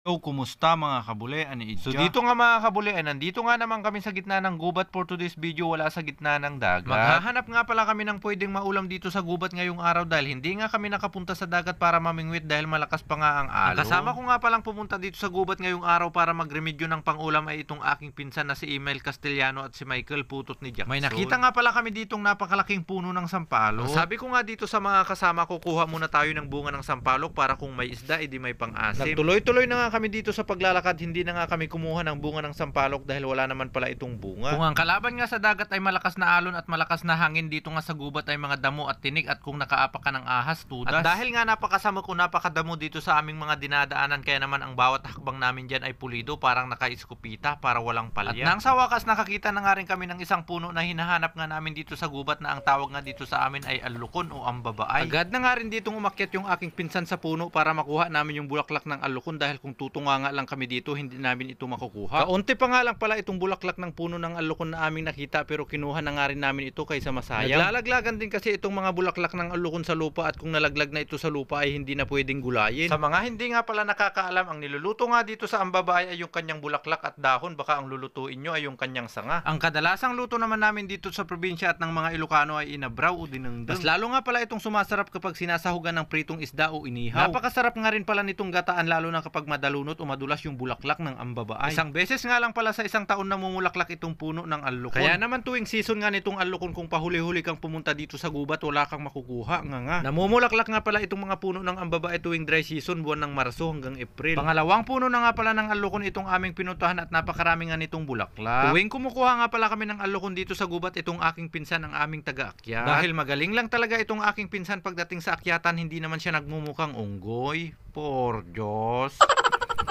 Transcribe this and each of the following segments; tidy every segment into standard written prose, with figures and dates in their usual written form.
So, kumusta mga kabule? Ani So Idja? dito nga mga kabuli, nandito nga naman kami sa gitna ng gubat for today's video, wala sa gitna ng dagat. Maghahanap nga pala kami ng pwedeng maulam dito sa gubat ngayong araw dahil hindi nga kami nakapunta sa dagat para mamingwit dahil malakas pa nga ang alon. Ang kasama ko nga palang pumunta dito sa gubat ngayong araw para magremedyo ng pangulam ay itong aking pinsan na si Emil Castellano at si Michael Putot ni Jackson. May nakita nga pala kami ditong napakalaking puno ng sampalok. Sabi ko nga dito sa mga kasama ko, kuha muna tayo ng bunga ng sampalok para kung may isda, edi may pang-asim. Nagtuloy-tuloy na nga kami dito sa paglalakad, hindi na nga kami kumuha ng bunga ng sampalok dahil wala naman pala itong bunga. Kung ang kalaban nga sa dagat ay malakas na alon at malakas na hangin, dito nga sa gubat ay mga damo at tinik at kung nakaapak ka ng ahas, tudas. At dahil nga napakasamok o napakadamo dito sa aming mga dinadaanan, kaya naman ang bawat hakbang namin dyan ay pulido, parang nakaiskupita para walang palya. At nang sa wakas nakakita na nga rin kami ng isang puno na hinahanap nga namin dito sa gubat na ang tawag nga dito sa amin ay alukon o ambabaay. Agad na nga rin ditong umakyat yung aking pinsan sa puno para makuha namin yung bulaklak ng alukon dahil kung tutunga nga lang kami dito, hindi namin ito makukuha. Kaunti pa nga lang pala itong bulaklak ng puno ng alukon na aming nakita, pero kinuha na nga rin namin ito kaysa masayang. Naglalaglagan din kasi itong mga bulaklak ng alukon sa lupa at kung nalaglag na ito sa lupa ay hindi na pwedeng gulayin. Sa mga hindi nga pala nakakaalam, ang niluluto nga dito sa ambabaay ay yung kanyang bulaklak at dahon, baka ang lulutuin nyo ay yung kanyang sanga. Ang kadalasang luto naman namin dito sa probinsya at ng mga Ilocano ay inabraw o dinengdeng. Mas lalo nga pala itong sumasarap kapag sinasahugan ng pritong isda o inihaw. Napakasarap nga rin pala nitong gataan, lalo na kapag madalunot o madulas yung bulaklak ng ambabaay. Isang beses nga lang pala sa isang taon na mumulaklak itong puno ng alukon. Kaya naman tuwing season nga nitong alukon, kung pahuli-huli kang pumunta dito sa gubat, wala kang makukuha nga. Namumulaklak nga pala itong mga puno ng ambabaay tuwing dry season, buwan ng Marso hanggang April. Pangalawang puno na nga pala ng alukon itong aming pinuntahan at napakarami nga nitong bulaklak. Tuwing kumukuha nga pala kami ng alukon dito sa gubat, itong aking pinsan ang aming taga-akyat. Dahil magaling lang talaga itong aking pinsan pagdating sa akyatan, hindi naman siya nagmumukhang unggoy. Por Diyos.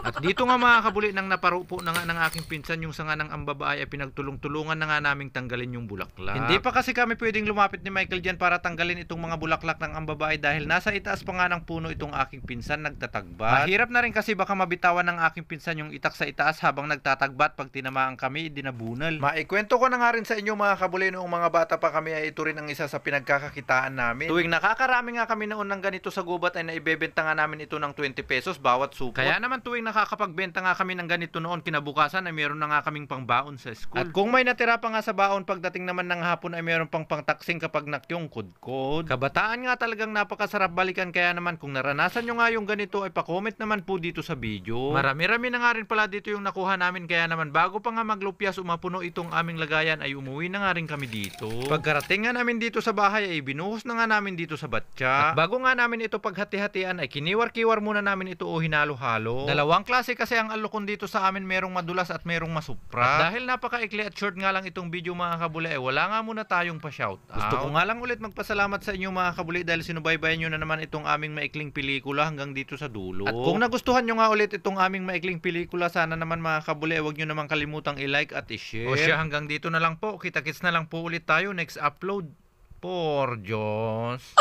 At dito nga mga kabuli, nang naparupo na nga ng aking pinsan yung sanga ng ambabaay, ay pinagtulong-tulungan na nga naming tanggalin yung bulaklak. Hindi pa kasi kami pwedeng lumapit ni Michael dyan para tanggalin itong mga bulaklak ng ambabaay dahil nasa itaas pa nga ng puno itong aking pinsan nagtatagbat. Mahirap na rin kasi baka mabitawan ng aking pinsan yung itak sa itaas habang nagtatagbat. Pag tinamaan kami, dinabunal. Maikwento ko na nga rin sa inyo mga kabuli, noong mga bata pa kami ay ito rin ang isa sa pinagkakakitaan namin. Tuwing nakakarami nga kami noon ng ganito sa gubat ay naibebenta nga namin ito ng 20 pesos bawat supot. Kaya naman tuwing nakakapagbenta nga kami ng ganito noon, kinabukasan ay meron na nga kaming pangbaon sa school. At kung may natira pa nga sa baon, pagdating naman ng hapon ay meron pang pangtaksing kapag nakyong kudkod. Kabataan nga talagang napakasarap balikan, kaya naman kung naranasan nyo nga yung ganito ay pa-comment naman po dito sa video. Marami-rami na nga rin pala dito yung nakuha namin, kaya naman bago pa nga maglupyas umapuno itong aming lagayan ay umuwi na nga rin kami dito. Pagkarating nga namin dito sa bahay ay binuhos na nga namin dito sa batya. At bago nga namin ito paghati-hatian ay kiniwar-kiwar muna namin ito o hinalo-halo. Dalawang klase kasi ang alukon dito sa amin, merong madulas at merong masupra. At dahil napaka-ikli at short nga lang itong video mga kabuli, wala nga muna tayong pa-shoutout. Gusto ko nga lang ulit magpasalamat sa inyo mga kabuli dahil sinubaybayan nyo na naman itong aming maikling pelikula hanggang dito sa dulo. At kung nagustuhan nyo nga ulit itong aming maikling pelikula, sana naman mga kabuli, huwag nyo naman kalimutang i-like at i-share. O siya, hanggang dito na lang po. Kita-kits na lang po ulit tayo next upload. Por Diyos.